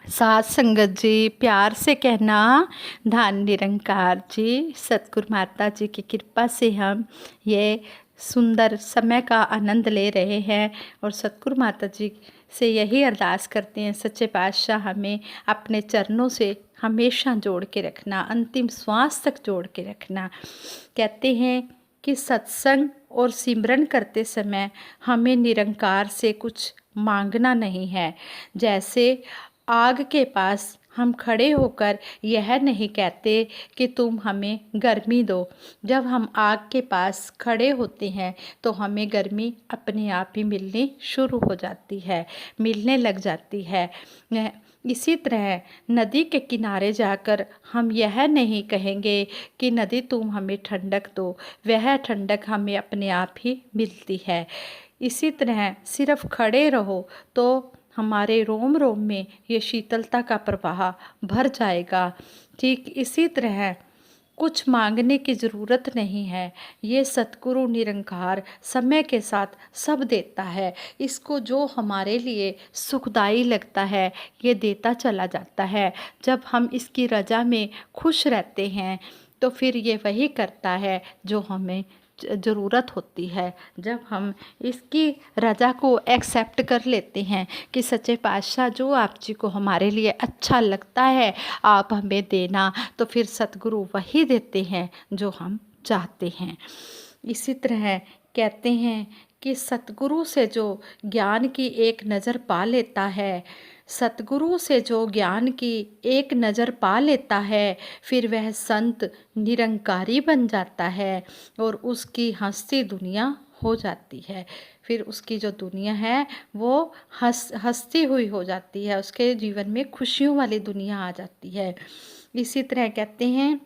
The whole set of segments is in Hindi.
साथ संगत जी, प्यार से कहना धन निरंकार जी। सतगुरु माता जी की कृपा से हम ये सुंदर समय का आनंद ले रहे हैं और सतगुरु माता जी से यही अरदास करते हैं, सच्चे पातशाह हमें अपने चरणों से हमेशा जोड़ के रखना, अंतिम श्वास तक जोड़ के रखना। कहते हैं कि सत्संग और सिमरन करते समय हमें निरंकार से कुछ मांगना नहीं है। जैसे आग के पास हम खड़े होकर यह नहीं कहते कि तुम हमें गर्मी दो। जब हम आग के पास खड़े होते हैं तो हमें गर्मी अपने आप ही मिलनी शुरू हो जाती है, मिलने लग जाती है। इसी तरह नदी के किनारे जाकर हम यह नहीं कहेंगे कि नदी तुम हमें ठंडक दो, वह ठंडक हमें अपने आप ही मिलती है। इसी तरह सिर्फ खड़े रहो तो हमारे रोम रोम में ये शीतलता का प्रवाह भर जाएगा। ठीक इसी तरह कुछ मांगने की ज़रूरत नहीं है। ये सतगुरु निरंकार समय के साथ सब देता है। इसको जो हमारे लिए सुखदाई लगता है ये देता चला जाता है। जब हम इसकी रज़ा में खुश रहते हैं तो फिर ये वही करता है जो हमें ज़रूरत होती है। जब हम इसकी रज़ा को एक्सेप्ट कर लेते हैं कि सच्चे पातशाह जो आप जी को हमारे लिए अच्छा लगता है आप हमें देना, तो फिर सतगुरु वही देते हैं जो हम चाहते हैं। इसी तरह कहते हैं कि सतगुरु से जो ज्ञान की एक नज़र पा लेता है, सतगुरु से जो ज्ञान की एक नज़र पा लेता है, फिर वह संत निरंकारी बन जाता है और उसकी हंसती दुनिया हो जाती है। फिर उसकी जो दुनिया है वो हंसती हुई हो जाती है, उसके जीवन में खुशियों वाली दुनिया आ जाती है। इसी तरह कहते हैं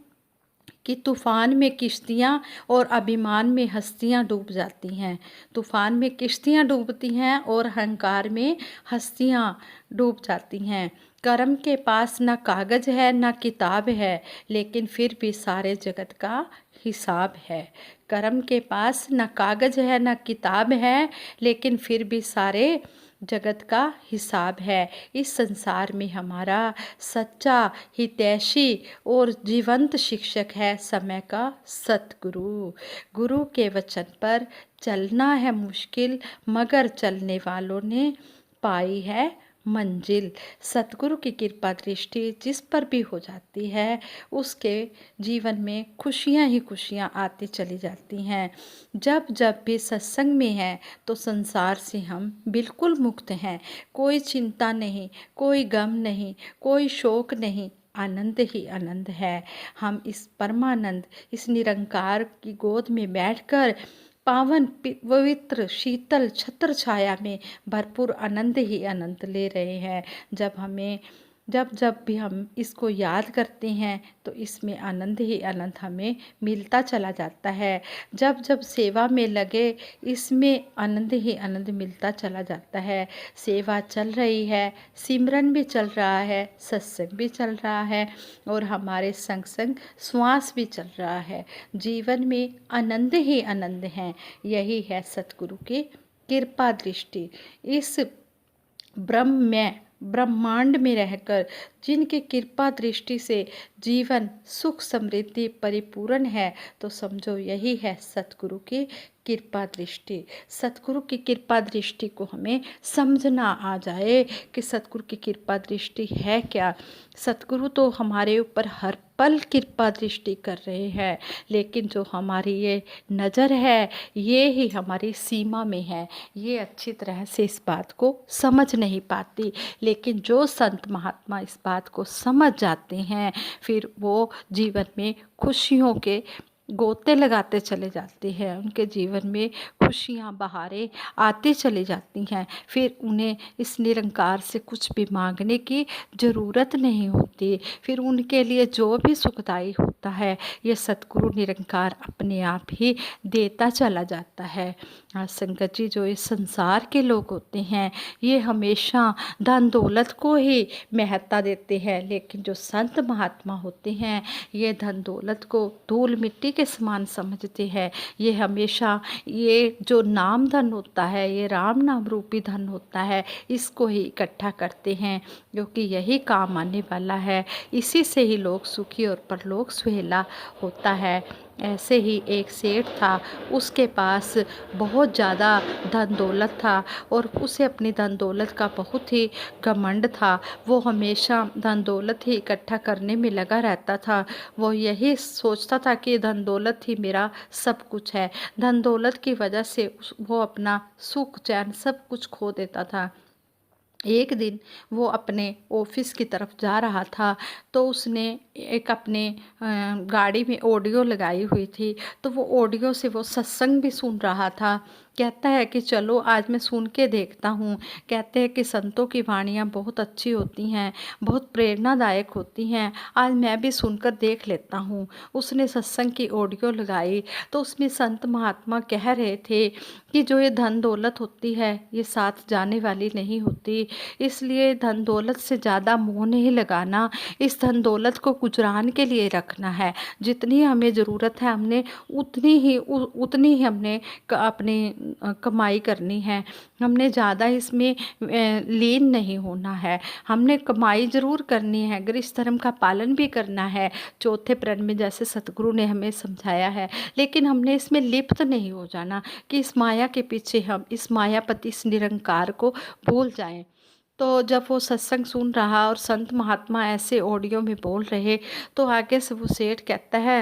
कि तूफ़ान में किश्तियाँ और अभिमान में हस्तियाँ डूब जाती हैं। तूफ़ान में किश्तियाँ डूबती हैं और अहंकार में हस्तियाँ डूब जाती हैं। कर्म के पास ना कागज़ है ना किताब है, लेकिन फिर भी सारे जगत का हिसाब है। कर्म के पास ना कागज़ है ना किताब है, लेकिन फिर भी सारे जगत का हिसाब है। इस संसार में हमारा सच्चा हितैषी और जीवंत शिक्षक है समय का सतगुरु। गुरु के वचन पर चलना है मुश्किल, मगर चलने वालों ने पाई है मंजिल। सतगुरु की कृपा दृष्टि जिस पर भी हो जाती है उसके जीवन में खुशियां ही खुशियां आती चली जाती हैं। जब जब भी सत्संग में है तो संसार से हम बिल्कुल मुक्त हैं। कोई चिंता नहीं, कोई गम नहीं, कोई शोक नहीं, आनंद ही आनंद है। हम इस परमानंद, इस निरंकार की गोद में बैठकर पावन पवित्र शीतल छत्र छाया में भरपूर आनंद ही आनंद ले रहे हैं। जब जब भी हम इसको याद करते हैं तो इसमें आनंद ही आनंद हमें मिलता चला जाता है। जब जब सेवा में लगे इसमें आनंद ही आनंद मिलता चला जाता है। सेवा चल रही है, सिमरन भी चल रहा है, सत्संग भी चल रहा है और हमारे संग संग श्वास भी चल रहा है। जीवन में आनंद ही आनंद है। यही है सतगुरु की कृपा दृष्टि। इस ब्रह्मांड में रहकर जिनकी कृपा दृष्टि से जीवन सुख समृद्धि परिपूर्ण है, तो समझो यही है सतगुरु की कृपा दृष्टि। सतगुरु की कृपा दृष्टि को हमें समझना आ जाए कि सतगुरु की कृपा दृष्टि है क्या। सतगुरु तो हमारे ऊपर हर पल कृपा दृष्टि कर रहे हैं, लेकिन जो हमारी ये नज़र है ये ही हमारी सीमा में है। ये अच्छी तरह से इस बात को समझ नहीं पाती, लेकिन जो संत महात्मा इस बात को समझ जाते हैं फिर वो जीवन में खुशियों के गोते लगाते चले जाते हैं। उनके जीवन में खुशियाँ बहारें आती चली जाती हैं। फिर उन्हें इस निरंकार से कुछ भी मांगने की ज़रूरत नहीं होती। फिर उनके लिए जो भी सुखदाई होता है ये सतगुरु निरंकार अपने आप ही देता चला जाता है। संगत जी, जो इस संसार के लोग होते हैं ये हमेशा धन दौलत को ही महत्ता देते हैं, लेकिन जो संत महात्मा होते हैं ये धन दौलत को धूल मिट्टी के समान समझते हैं। ये हमेशा ये जो नाम धन होता है, ये राम नाम रूपी धन होता है, इसको ही इकट्ठा करते हैं, क्योंकि यही काम आने वाला है। इसी से ही लोक सुखी और परलोक सुहेला होता है। ऐसे ही एक सेठ था, उसके पास बहुत ज़्यादा धन दौलत था और उसे अपनी धन दौलत का बहुत ही घमंड था। वो हमेशा धन दौलत ही इकट्ठा करने में लगा रहता था। वो यही सोचता था कि धन दौलत ही मेरा सब कुछ है। धन दौलत की वजह से वो अपना सुख चैन सब कुछ खो देता था। एक दिन वो अपने ऑफिस की तरफ जा रहा था, तो उसने एक अपने गाड़ी में ऑडियो लगाई हुई थी, तो वो ऑडियो से वो सत्संग भी सुन रहा था। कहता है कि चलो आज मैं सुन के देखता हूँ। कहते हैं कि संतों की वाणियाँ बहुत अच्छी होती हैं, बहुत प्रेरणादायक होती हैं, आज मैं भी सुनकर देख लेता हूँ। उसने सत्संग की ऑडियो लगाई, तो उसमें संत महात्मा कह रहे थे कि जो ये धन दौलत होती है, ये साथ जाने वाली नहीं होती, इसलिए धन दौलत से ज़्यादा मोह नहीं लगाना। इस धन दौलत को गुजरान के लिए रखना है। जितनी हमें ज़रूरत है हमने उतनी ही हमने अपनी कमाई करनी है। हमने ज़्यादा इसमें लीन नहीं होना है। हमने कमाई ज़रूर करनी है, गृहस्थ धर्म का पालन भी करना है चौथे प्रण में, जैसे सतगुरु ने हमें समझाया है, लेकिन हमने इसमें लिप्त नहीं हो जाना कि इस माया के पीछे हम इस मायापति इस निरंकार को भूल जाएं। तो जब वो सत्संग सुन रहा और संत महात्मा ऐसे ऑडियो में बोल रहे, तो आगे से वो सेठ कहता है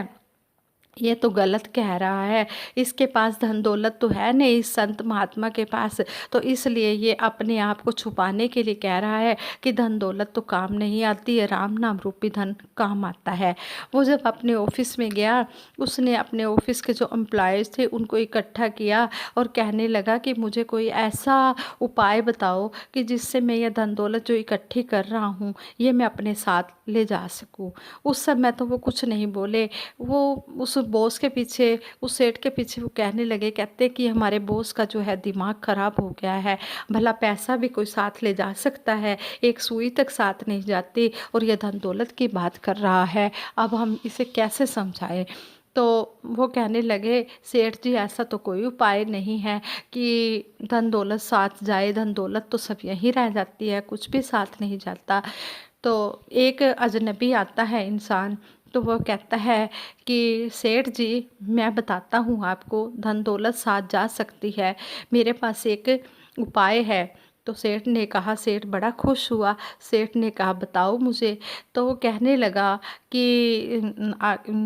ये तो गलत कह रहा है, इसके पास धन दौलत तो है नहीं इस संत महात्मा के पास, तो इसलिए ये अपने आप को छुपाने के लिए कह रहा है कि धन दौलत तो काम नहीं आती है, राम नाम रूपी धन काम आता है। वो जब अपने ऑफिस में गया, उसने अपने ऑफिस के जो एम्प्लॉयज़ थे उनको इकट्ठा किया और कहने लगा कि मुझे कोई ऐसा उपाय बताओ कि जिससे मैं ये धन दौलत जो इकट्ठी कर रहा हूँ ये मैं अपने साथ ले जा सकूँ। उस समय तो वो कुछ नहीं बोले। वो उस बॉस के पीछे, उस सेठ के पीछे वो कहने लगे, कहते कि हमारे बॉस का जो है दिमाग ख़राब हो गया है, भला पैसा भी कोई साथ ले जा सकता है, एक सुई तक साथ नहीं जाती और ये धन दौलत की बात कर रहा है, अब हम इसे कैसे समझाएं। तो वो कहने लगे, सेठ जी ऐसा तो कोई उपाय नहीं है कि धन दौलत साथ जाए, धन दौलत तो सब यहीं रह जाती है, कुछ भी साथ नहीं जाता। तो एक अजनबी आता है इंसान, तो वो कहता है कि सेठ जी मैं बताता हूँ आपको, धन दौलत साथ जा सकती है, मेरे पास एक उपाय है। तो सेठ ने कहा, सेठ बड़ा खुश हुआ। सेठ ने कहा बताओ मुझे। तो वो कहने लगा कि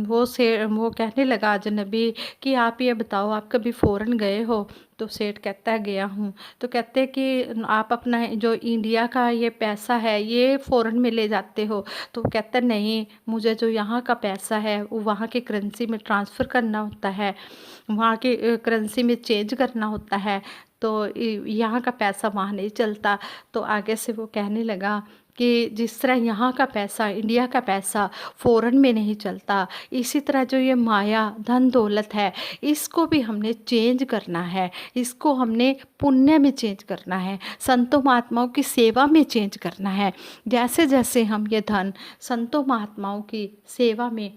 वो कहने लगा अजनबी कि आप ये बताओ आप कभी फ़ॉरेन गए हो। तो सेठ कहता है गया हूँ। तो कहते हैं कि आप अपना जो इंडिया का ये पैसा है ये फ़ॉरेन में ले जाते हो। तो कहता है नहीं, मुझे जो यहाँ का पैसा है वो वहाँ की करेंसी में ट्रांसफ़र करना होता है, वहाँ की करेंसी में चेंज करना होता है, तो यहाँ का पैसा वहाँ नहीं चलता। तो आगे से वो कहने लगा कि जिस तरह यहाँ का पैसा, इंडिया का पैसा फ़ॉरेन में नहीं चलता, इसी तरह जो ये माया धन दौलत है इसको भी हमने चेंज करना है, इसको हमने पुण्य में चेंज करना है, संतों महात्माओं की सेवा में चेंज करना है। जैसे जैसे हम ये धन संतों महात्माओं की सेवा में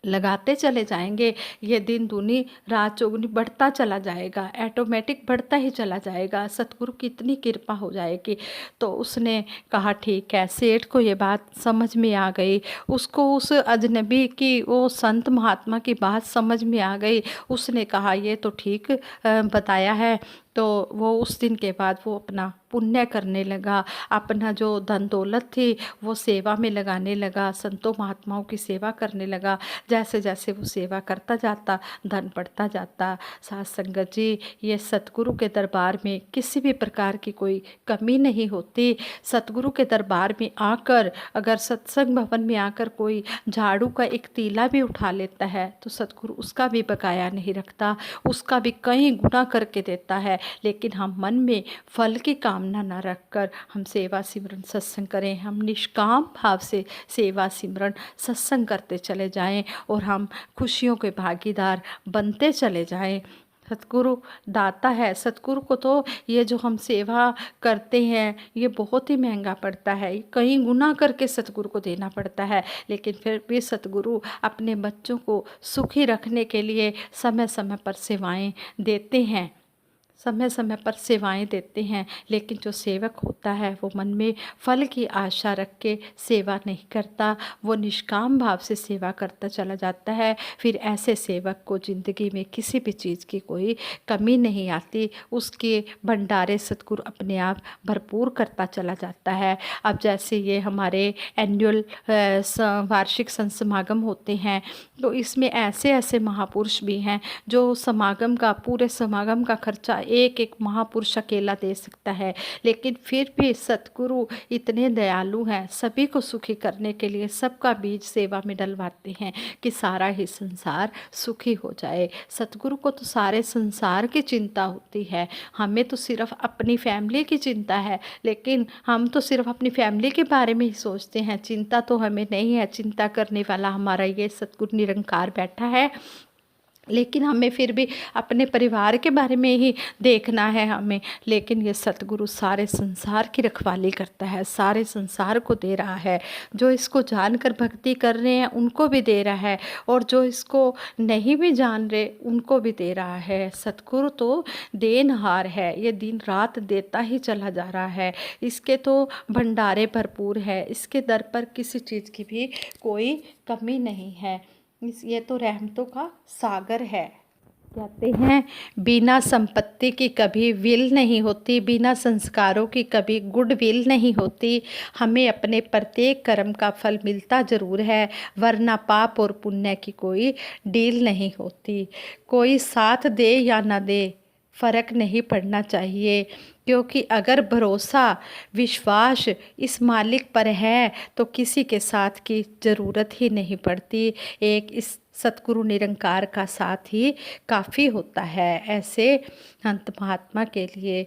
लगाते चले जाएंगे, ये दिन दूनी रात चौगुनी बढ़ता चला जाएगा, ऑटोमेटिक बढ़ता ही चला जाएगा, सतगुरु की इतनी कृपा हो जाएगी। तो उसने कहा ठीक है। सेठ को ये बात समझ में आ गई, उसको उस अजनबी की वो संत महात्मा की बात समझ में आ गई। उसने कहा ये तो ठीक बताया है। तो वो उस दिन के बाद वो अपना पुण्य करने लगा, अपना जो धन दौलत थी वो सेवा में लगाने लगा, संतों महात्माओं की सेवा करने लगा। जैसे जैसे वो सेवा करता जाता धन बढ़ता जाता। साथ संगत जी, ये सतगुरु के दरबार में किसी भी प्रकार की कोई कमी नहीं होती। सतगुरु के दरबार में आकर अगर सत्संग भवन में आकर कोई झाड़ू का एक तीला भी उठा लेता है तो सतगुरु उसका भी बकाया नहीं रखता, उसका भी कई गुना करके देता है। लेकिन हम मन में फल की कामना न रखकर हम सेवा सिमरन सत्संग करें, हम निष्काम भाव से सेवा सिमरन सत्संग करते चले जाएं और हम खुशियों के भागीदार बनते चले जाएं। सतगुरु दाता है। सतगुरु को तो ये जो हम सेवा करते हैं ये बहुत ही महंगा पड़ता है, कई गुना करके सतगुरु को देना पड़ता है, लेकिन फिर भी सतगुरु अपने बच्चों को सुखी रखने के लिए समय समय पर सेवाएं देते हैं, समय समय पर सेवाएं देते हैं। लेकिन जो सेवक होता है वो मन में फल की आशा रख के सेवा नहीं करता, वो निष्काम भाव से सेवा करता चला जाता है। फिर ऐसे सेवक को ज़िंदगी में किसी भी चीज़ की कोई कमी नहीं आती, उसके भंडारे सतगुरु अपने आप भरपूर करता चला जाता है। अब जैसे ये हमारे एनुअल वार्षिक संत समागम होते हैं, तो इसमें ऐसे ऐसे महापुरुष भी हैं जो समागम का, पूरे समागम का खर्चा एक एक महापुरुष अकेला दे सकता है, लेकिन फिर भी सतगुरु इतने दयालु हैं, सभी को सुखी करने के लिए सबका बीज सेवा में डलवाते हैं कि सारा ही संसार सुखी हो जाए। सतगुरु को तो सारे संसार की चिंता होती है, हमें तो सिर्फ अपनी फैमिली की चिंता है, लेकिन हम तो सिर्फ अपनी फैमिली के बारे में ही सोचते हैं, चिंता तो हमें नहीं है। चिंता करने वाला हमारा ये सतगुरु निरंकार बैठा है, लेकिन हमें फिर भी अपने परिवार के बारे में ही देखना है हमें। लेकिन ये सतगुरु सारे संसार की रखवाली करता है, सारे संसार को दे रहा है। जो इसको जानकर भक्ति कर रहे हैं उनको भी दे रहा है, और जो इसको नहीं भी जान रहे उनको भी दे रहा है। सतगुरु तो देनहार है, ये दिन रात देता ही चला जा रहा है। इसके तो भंडारे भरपूर है, इसके दर पर किसी चीज़ की भी कोई कमी नहीं है। ये तो रहमतों का सागर है। कहते हैं बिना संपत्ति की कभी विल नहीं होती, बिना संस्कारों की कभी गुड विल नहीं होती। हमें अपने प्रत्येक कर्म का फल मिलता ज़रूर है, वरना पाप और पुण्य की कोई डील नहीं होती। कोई साथ दे या ना दे फ़र्क नहीं पड़ना चाहिए, क्योंकि अगर भरोसा विश्वास इस मालिक पर है तो किसी के साथ की ज़रूरत ही नहीं पड़ती। एक इस सतगुरु निरंकार का साथ ही काफ़ी होता है। ऐसे संत महात्मा के लिए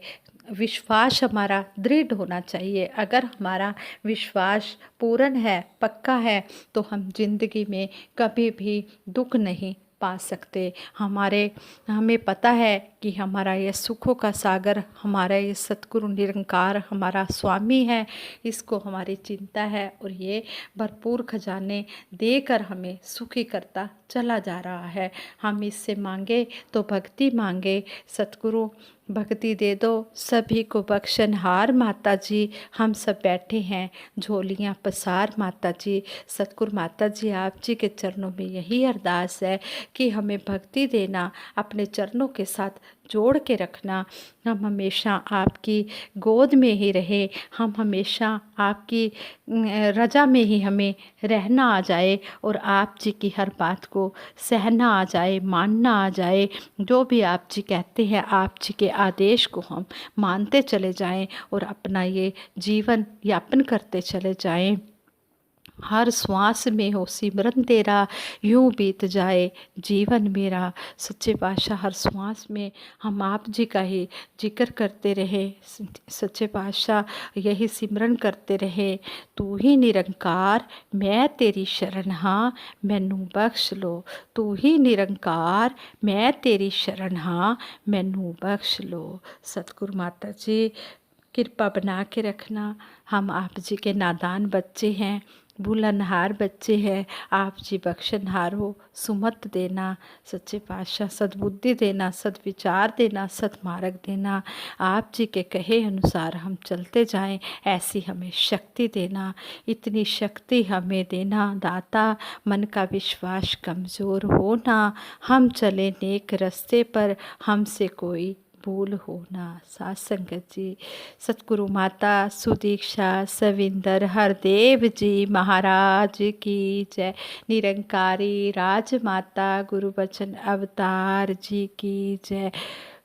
विश्वास हमारा दृढ़ होना चाहिए। अगर हमारा विश्वास पूर्ण है, पक्का है, तो हम जिंदगी में कभी भी दुख नहीं पा सकते। हमें पता है कि हमारा ये सुखों का सागर, हमारा ये सतगुरु निरंकार हमारा स्वामी है, इसको हमारी चिंता है, और ये भरपूर खजाने देकर हमें सुखी करता चला जा रहा है। हम इससे मांगे तो भक्ति मांगे, सतगुरु भक्ति दे दो सभी को बख्शनहार माता जी। हम सब बैठे हैं झोलियाँ पसार माता जी। सतगुरु माता जी आप जी के चरणों में यही अरदास है कि हमें भक्ति देना, अपने चरणों के साथ जोड़ के रखना। हम हमेशा आपकी गोद में ही रहे, हम हमेशा आपकी रजा में ही हमें रहना आ जाए, और आप जी की हर बात को सहना आ जाए, मानना आ जाए। जो भी आप जी कहते हैं आप जी के आदेश को हम मानते चले जाएं और अपना ये जीवन यापन करते चले जाएं। हर श्वास में हो सिमरन तेरा, यूं बीत जाए जीवन मेरा। सच्चे पातशाह हर श्वास में हम आप जी का ही जिक्र करते रहे, सच्चे पातशाह यही सिमरन करते रहे। तू ही निरंकार मैं तेरी शरण हाँ, मैनू बख्श लो। तू ही निरंकार मैं तेरी शरण हाँ, मैनू बख्श लो। सतगुरु माता जी कृपा बना के रखना। हम आप जी के नादान बच्चे हैं, भूलनहार बच्चे हैं, आप जी बख्शनहार हो। सुमत देना सच्चे पातशाह, सद्बुद्धि देना, सद्विचार देना, सद्मार्ग देना। आप जी के कहे अनुसार हम चलते जाएं, ऐसी हमें शक्ति देना। इतनी शक्ति हमें देना दाता, मन का विश्वास कमज़ोर हो ना। हम चले नेक रास्ते पर, हमसे कोई भूल होना। साथ संगत जी, सतगुरु माता सुदीक्षा सविंदर हरदेव जी महाराज की जय। निरंकारी राजमाता गुरु बचन अवतार जी की जय।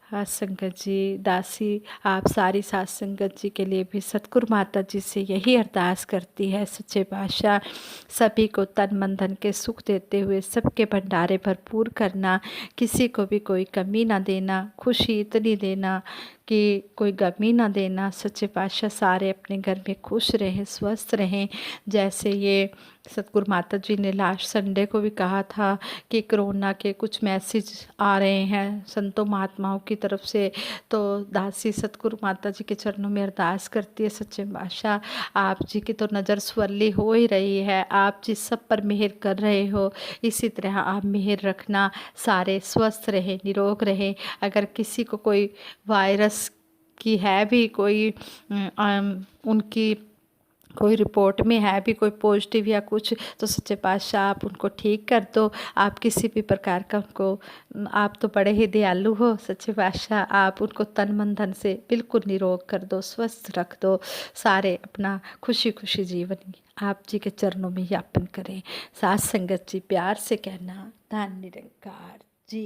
सात संगत जी, दासी आप सारी सात संगत जी के लिए भी सतगुरु माता जी से यही अरदास करती है, सच्चे पातशाह सभी को तन मन धन के सुख देते हुए सबके भंडारे भरपूर करना, किसी को भी कोई कमी ना देना, खुशी इतनी देना कि कोई गमी ना देना। सच्चे पातशाह सारे अपने घर में खुश रहें, स्वस्थ रहें। जैसे ये सतगुरु माता जी ने लास्ट संडे को भी कहा था कि कोरोना के कुछ मैसेज आ रहे हैं संतों महात्माओं की तरफ से, तो दासी सतगुरु माता जी के चरणों में अरदास करती है, सच्चे पातशाह आप जी की तो नज़र स्वली हो ही रही है, आप जिस सब पर मेहर कर रहे हो इसी तरह आप मेहर रखना, सारे स्वस्थ रहे, निरोग रहे। अगर किसी को कोई वायरस की है भी कोई उनकी कोई रिपोर्ट में है भी कोई पॉजिटिव या कुछ, तो सच्चे पातशाह आप उनको ठीक कर दो। आप किसी भी प्रकार का उनको, आप तो बड़े ही दयालु हो सच्चे पातशाह, आप उनको तन मन धन से बिल्कुल निरोग कर दो, स्वस्थ रख दो, सारे अपना खुशी खुशी जीवन आप जी के चरणों में यापन करें। साथ संगत जी प्यार से कहना, धन निरंकार जी।